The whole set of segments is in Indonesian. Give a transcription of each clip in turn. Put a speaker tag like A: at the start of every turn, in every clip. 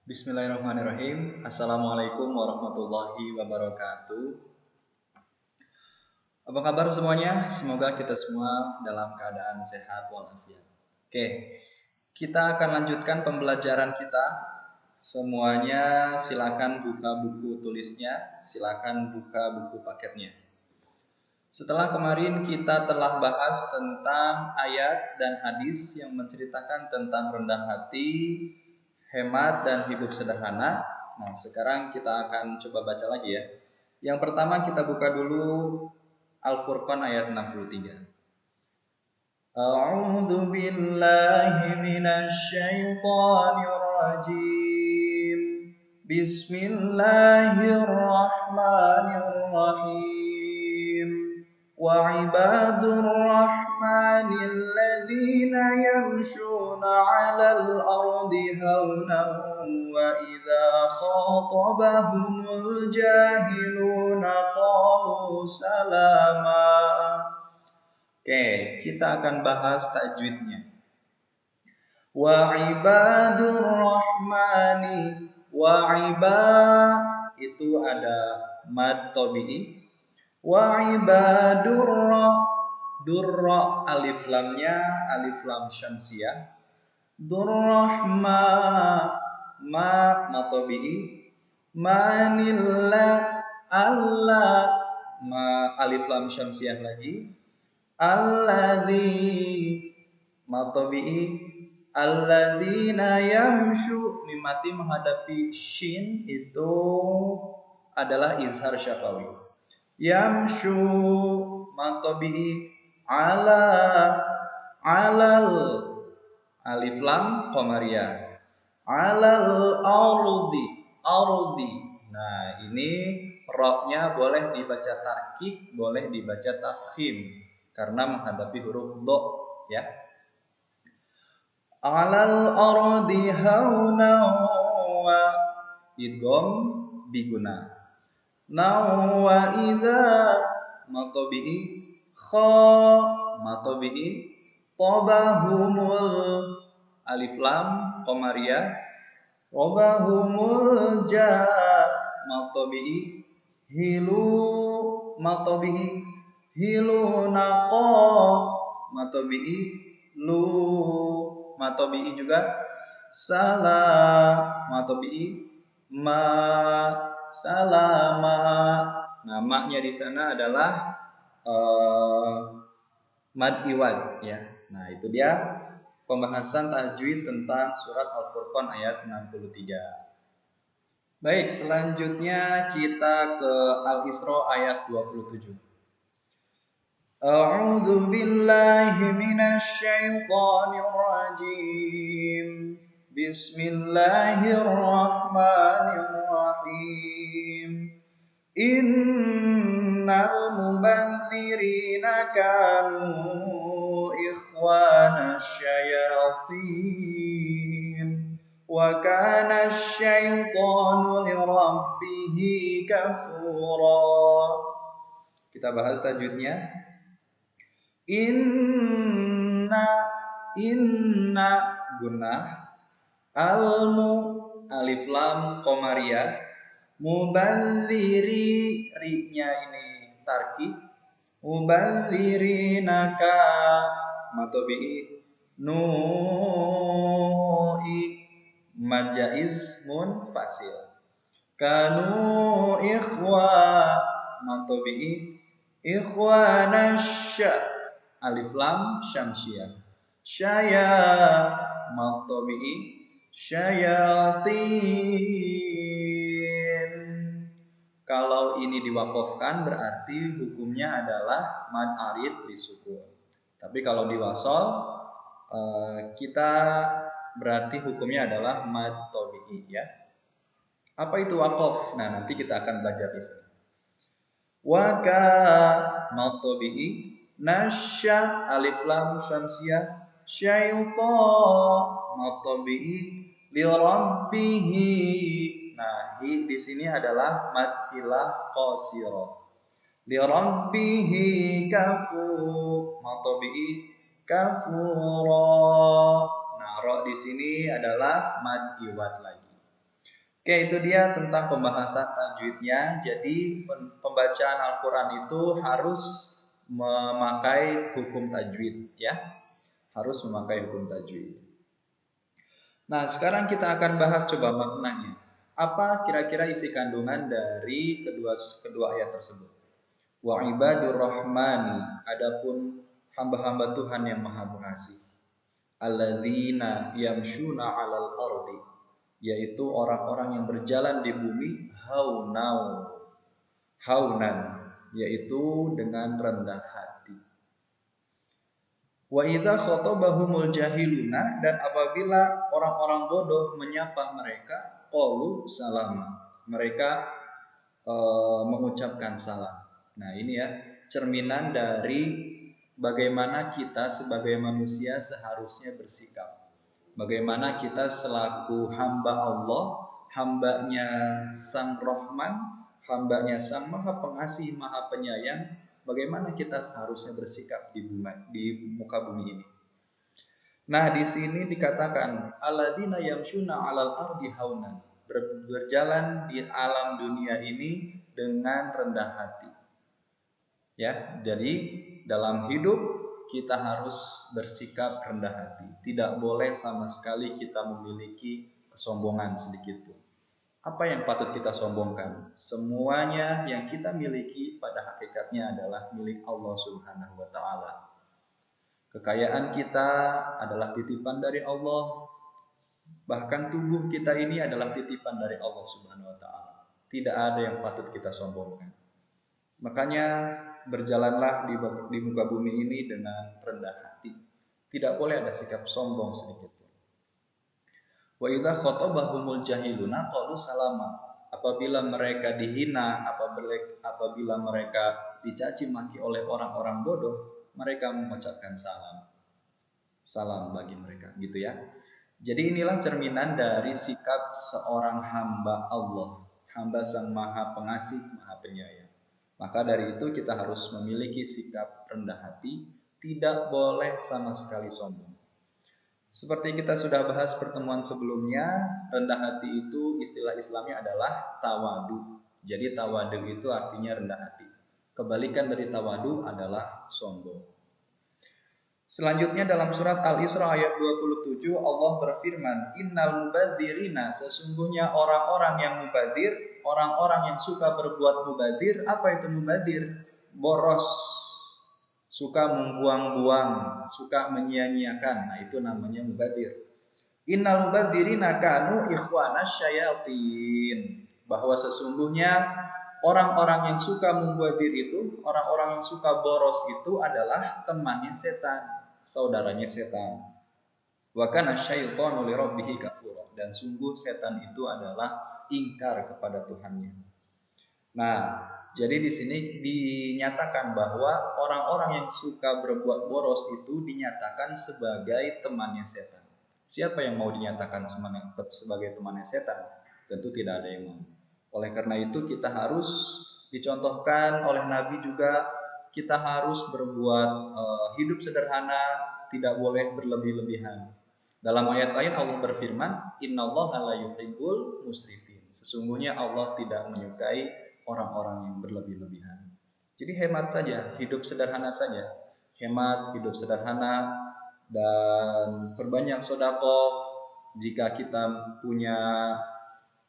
A: Bismillahirrahmanirrahim. Assalamualaikum warahmatullahi wabarakatuh. Apa kabar semuanya? Semoga kita semua dalam keadaan sehat walafiat. Oke, kita akan lanjutkan pembelajaran kita. Semuanya silakan buka buku tulisnya, silakan buka buku paketnya. Setelah kemarin kita telah bahas tentang ayat dan hadis yang menceritakan tentang rendah hati, hemat dan hidup sederhana. Nah, sekarang kita akan coba baca lagi ya. Yang pertama kita buka dulu Al-Furqan ayat 63. A'udzu billahi minasy syaithanir rajim. Bismillahirrahmanirrahim. Wa ibadur rahmanil ladzina yamshuna 'alal ardi hawnan wa idza khatabahumul jahiluna qalu salama. Oke, kita akan bahas tajwidnya. Wa ibadur rahmani, wa itu ada mad tabi'i. Wa ibadur durra alif lamnya alif lam syamsiyah. Durrahma ma matabi'i. Manilla alla ma alif lam syamsiyah lagi. Alladzi matabi'i. Alladzina yamshu mimati menghadapi shin itu adalah izhar syafawi. Yamshu matabi'i alal alif lam qamariyah. Alal ardi. Nah, ini ra-nya boleh dibaca tarkik, boleh dibaca tafkhim karena menghadapi huruf dha ya. Alal ardi hauna wa idgham diguna. Wa idza matabi'i matabi'i tabahumul alif lam qamariyah. Robahumul matabi'i hilu naqa matabi'i lu matabi'i juga matabi'i salama. Namanya di sana adalah mad iwad ya. Nah, itu dia pembahasan tajwid tentang surat Al-Furqan ayat 63. Baik, selanjutnya kita ke Al-Isra ayat 27. A'udzu billahi minasy syaithanir rajim. Bismillahirrahmanirrahim. Innal mubandzirina kanu ikhwana syayatin wa kana asyaitanu lirabbihi kafura. Kita bahas tajwidnya. Inna gunnah alif lam qamariyah. Mubadziri ri-nya ini tarki. Mubadzirinaka matabi'i nu'i majaiz munfasil. Kanu matabi'i ikhwanasya alif lam syamsiyah. Matabi'i syayatin. Kalau ini diwaqafkan berarti hukumnya adalah mad arid disukun. Tapi kalau diwasal kita berarti hukumnya adalah mad tabi'i ya. Apa itu waqaf? Nah, nanti kita akan belajar di sini. Waka mad tabi'i nasya alif lam syamsiyah syaitan matabi'i lirabbihi. Nah, di sini adalah mad silah qasira. Lirabbihi kafu matabi'i kafura. Nah, ra di sini adalah mad iwad lagi. Oke, itu dia tentang pembahasan tajwidnya. Jadi pembacaan Al-Quran itu harus memakai hukum tajwid, ya. Harus memakai hukum tajwid. Nah, sekarang kita akan bahas coba maknanya. Apa kira-kira isi kandungan dari kedua ayat tersebut? Wa ibadur rahmani, adapun hamba-hamba Tuhan yang Maha Pengasih. Alladzina yamshuna 'alal ardi, yaitu orang-orang yang berjalan di bumi haunan, yaitu dengan rendah hati. Wa idza khatabahumul jahiluna, dan apabila orang-orang bodoh menyapa mereka, qalu salama, mereka mengucapkan salam. Nah, ini ya cerminan dari bagaimana kita sebagai manusia seharusnya bersikap. Bagaimana kita selaku hamba Allah, hambanya Sang Rahman, hambanya Sang Maha Pengasih, Maha Penyayang, bagaimana kita seharusnya bersikap di muka bumi ini. Nah, di sini dikatakan alladzina yamshuna 'alal ardi haunan, berjalan di alam dunia ini dengan rendah hati. Ya, jadi dalam hidup kita harus bersikap rendah hati. Tidak boleh sama sekali kita memiliki kesombongan sedikit pun. Apa yang patut kita sombongkan? Semuanya yang kita miliki pada hakikatnya adalah milik Allah Subhanahu wa taala. Kekayaan kita adalah titipan dari Allah. Bahkan tubuh kita ini adalah titipan dari Allah Subhanahu wa taala. Tidak ada yang patut kita sombongkan. Makanya berjalanlah di muka bumi ini dengan rendah hati. Tidak boleh ada sikap sombong sedikit pun. Wa idza khatabahumul jahiluna qalu salama. Apabila mereka dihina, apabila mereka dicaci maki oleh orang-orang bodoh, mereka mengucapkan salam. Salam bagi mereka, gitu ya. Jadi inilah cerminan dari sikap seorang hamba Allah, hamba Sang Maha Pengasih, Maha Penyayang. Maka dari itu kita harus memiliki sikap rendah hati, tidak boleh sama sekali sombong. Seperti kita sudah bahas pertemuan sebelumnya, rendah hati itu istilah Islamnya adalah tawadu. Jadi tawadu itu artinya rendah hati. Kebalikan dari tawadu adalah sombong. Selanjutnya dalam surat Al-Isra ayat 27 Allah berfirman, innal mubadzirina, sesungguhnya orang-orang yang mubadir, orang-orang yang suka berbuat mubadir. Apa itu mubadir? Boros, suka membuang-buang, suka menyia-nyiakan. Nah, itu namanya mubadir. Innal mubadzirina kanu ikhwanas syayatin, bahwa sesungguhnya orang-orang yang suka mubadir itu, orang-orang yang suka boros itu adalah temannya setan, saudaranya setan. Wa kana syaitanu li rabbih kafura, dan sungguh setan itu adalah ingkar kepada Tuhannya. Nah, jadi di sini dinyatakan bahwa orang-orang yang suka berbuat boros itu dinyatakan sebagai temannya setan. Siapa yang mau dinyatakan sebagai temannya setan? Tentu tidak ada yang mau. Oleh karena itu kita harus dicontohkan oleh Nabi juga, kita harus berbuat hidup sederhana, tidak boleh berlebih-lebihan. Dalam ayat lain Allah berfirman, innallaha la yuhibbul musrifin. Sesungguhnya Allah tidak menyukai orang-orang yang berlebih-lebihan. Jadi hemat saja, hidup sederhana saja. Hemat, hidup sederhana, dan perbanyak sedekah. Jika kita punya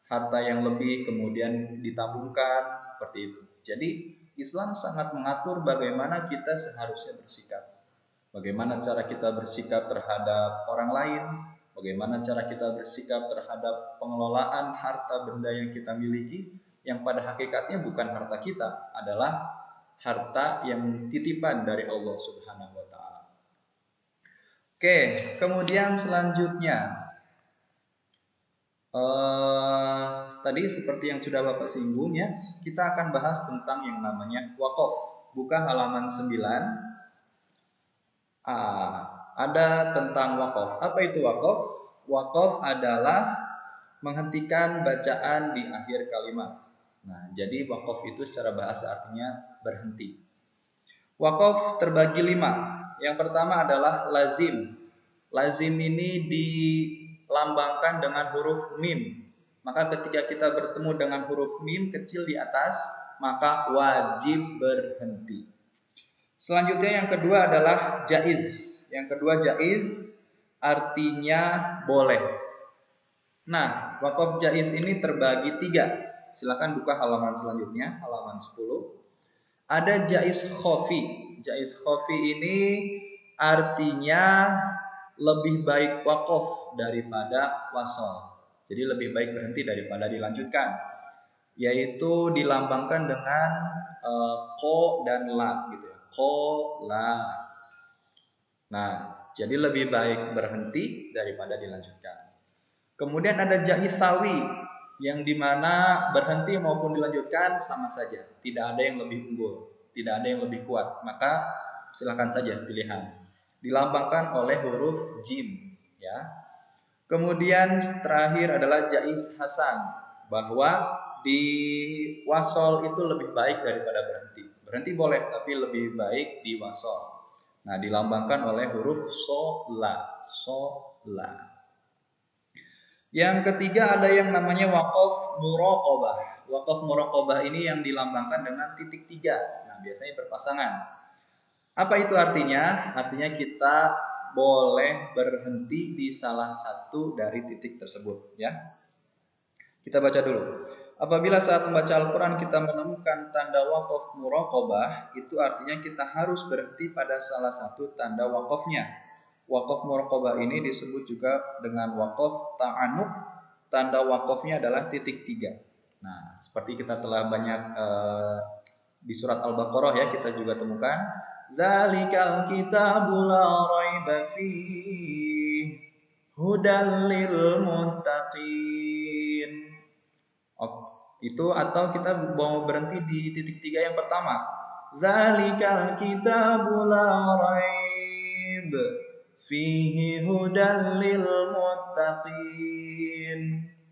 A: harta yang lebih kemudian ditabungkan, seperti itu. Jadi Islam sangat mengatur bagaimana kita seharusnya bersikap. Bagaimana cara kita bersikap terhadap orang lain, bagaimana cara kita bersikap terhadap pengelolaan harta benda yang kita miliki, yang pada hakikatnya bukan harta kita, adalah harta yang titipan dari Allah Subhanahu wa taala. Oke, kemudian selanjutnya tadi seperti yang sudah Bapak singgung ya, kita akan bahas tentang yang namanya wakaf. Buka halaman 9. Ada tentang wakaf. Apa itu wakaf? Wakaf adalah menghentikan bacaan di akhir kalimat. Nah, jadi wakaf itu secara bahasa artinya berhenti. Wakaf terbagi 5. Yang pertama adalah lazim. Lazim ini dilambangkan dengan huruf mim. Maka ketika kita bertemu dengan huruf mim kecil di atas, maka wajib berhenti. Selanjutnya yang kedua adalah jaiz. Yang kedua jaiz artinya boleh. Nah, wakaf jaiz ini terbagi 3. Silakan buka halaman selanjutnya, halaman 10. Ada jaiz khofi. Jaiz khofi ini artinya lebih baik wakaf daripada wasol. Jadi lebih baik berhenti daripada dilanjutkan. Yaitu dilambangkan dengan ko dan la gitu ya. Ko, la. Nah, jadi lebih baik berhenti daripada dilanjutkan. Kemudian ada jaiz sawi yang dimana berhenti maupun dilanjutkan sama saja. Tidak ada yang lebih unggul, tidak ada yang lebih kuat. Maka silakan saja pilihan. Dilambangkan oleh huruf jim ya. Kemudian terakhir adalah jaiz hasan, bahwa di wasol itu lebih baik daripada berhenti. Berhenti boleh, tapi lebih baik di wasol. Nah, dilambangkan oleh huruf so la, so la. Yang ketiga ada yang namanya wakaf muraqabah. Wakaf muraqabah ini yang dilambangkan dengan titik 3. Nah, biasanya berpasangan. Apa itu artinya? Artinya kita boleh berhenti di salah satu dari titik tersebut ya. Kita baca dulu. Apabila saat membaca Al-Quran kita menemukan tanda wakaf muraqabah, itu artinya kita harus berhenti pada salah satu tanda wakafnya. Wakaf muraqabah ini disebut juga dengan wakaf ta'anuk. Tanda wakafnya adalah titik 3. Nah, seperti kita telah banyak di surat Al-Baqarah ya, kita juga temukan Dzalikal kitabu la raiba fihi hudal lil muttaqin. Itu atau kita mau berhenti di titik 3 yang pertama. Dzalikal kitabu la raib fihi hudal lil muttaqin.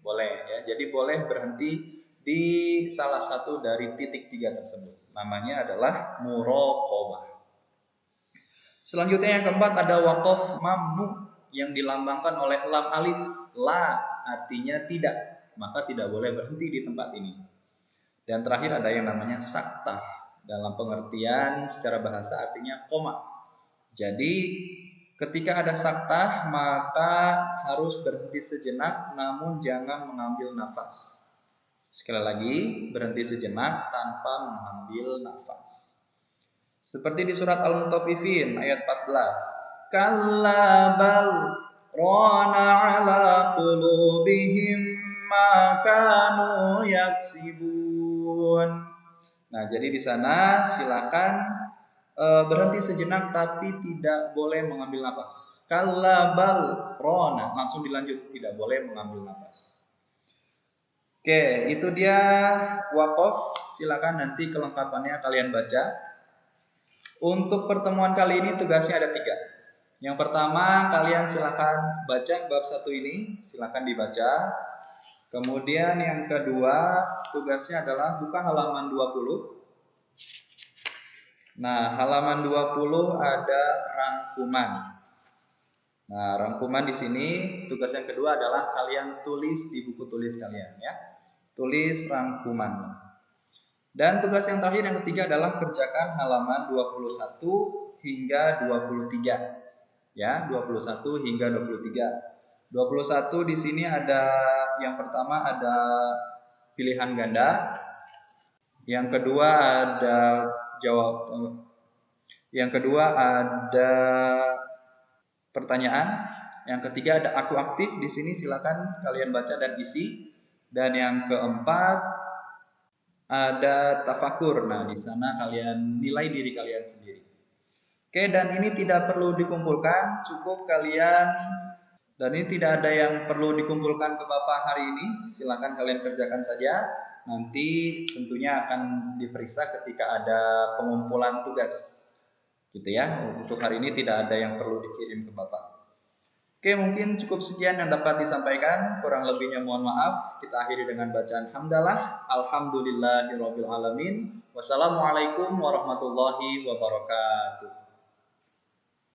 A: Boleh ya. Jadi boleh berhenti di salah satu dari titik 3 tersebut. Namanya adalah muraqabah. Selanjutnya yang keempat ada wakaf mamnu yang dilambangkan oleh lam alif. La artinya tidak, maka tidak boleh berhenti di tempat ini. Dan terakhir ada yang namanya saktah. Dalam pengertian secara bahasa artinya koma. Jadi ketika ada saktah maka harus berhenti sejenak namun jangan mengambil nafas. Sekali lagi, berhenti sejenak tanpa mengambil nafas. Seperti di surat Al-Mutaffifin ayat 14. Kalla bal rana ala qulubihim ma kanu yaksibun. Nah, jadi di sana silakan berhenti sejenak tapi tidak boleh mengambil nafas. Kalla bal rana, langsung dilanjut, tidak boleh mengambil nafas. Oke, itu dia wakaf. Silakan nanti kelengkapannya kalian baca. Untuk pertemuan kali ini tugasnya ada 3. Yang pertama, kalian silakan baca bab 1 ini, silakan dibaca. Kemudian yang kedua, tugasnya adalah buka halaman 20. Nah, halaman 20 ada rangkuman. Nah, rangkuman di sini tugas yang kedua adalah kalian tulis di buku tulis kalian ya. Tulis rangkuman. Dan tugas yang terakhir yang ketiga adalah kerjakan halaman 21 hingga 23. Ya, 21 hingga 23. 21 di sini ada yang pertama ada pilihan ganda. Yang kedua ada jawab. Yang kedua ada pertanyaan. Yang ketiga ada aku aktif. Di sini silakan kalian baca dan isi. Dan yang keempat ada tafakur. Nah, di sana kalian nilai diri kalian sendiri. Oke, dan ini tidak perlu dikumpulkan, cukup kalian, dan ini tidak ada yang perlu dikumpulkan ke Bapak hari ini. Silakan kalian kerjakan saja. Nanti tentunya akan diperiksa ketika ada pengumpulan tugas. Gitu ya. Untuk hari ini tidak ada yang perlu dikirim ke Bapak. Oke, mungkin cukup sekian yang dapat disampaikan. Kurang lebihnya mohon maaf. Kita akhiri dengan bacaan hamdalah. Alhamdulillahirabbil alamin. Wassalamualaikum warahmatullahi wabarakatuh.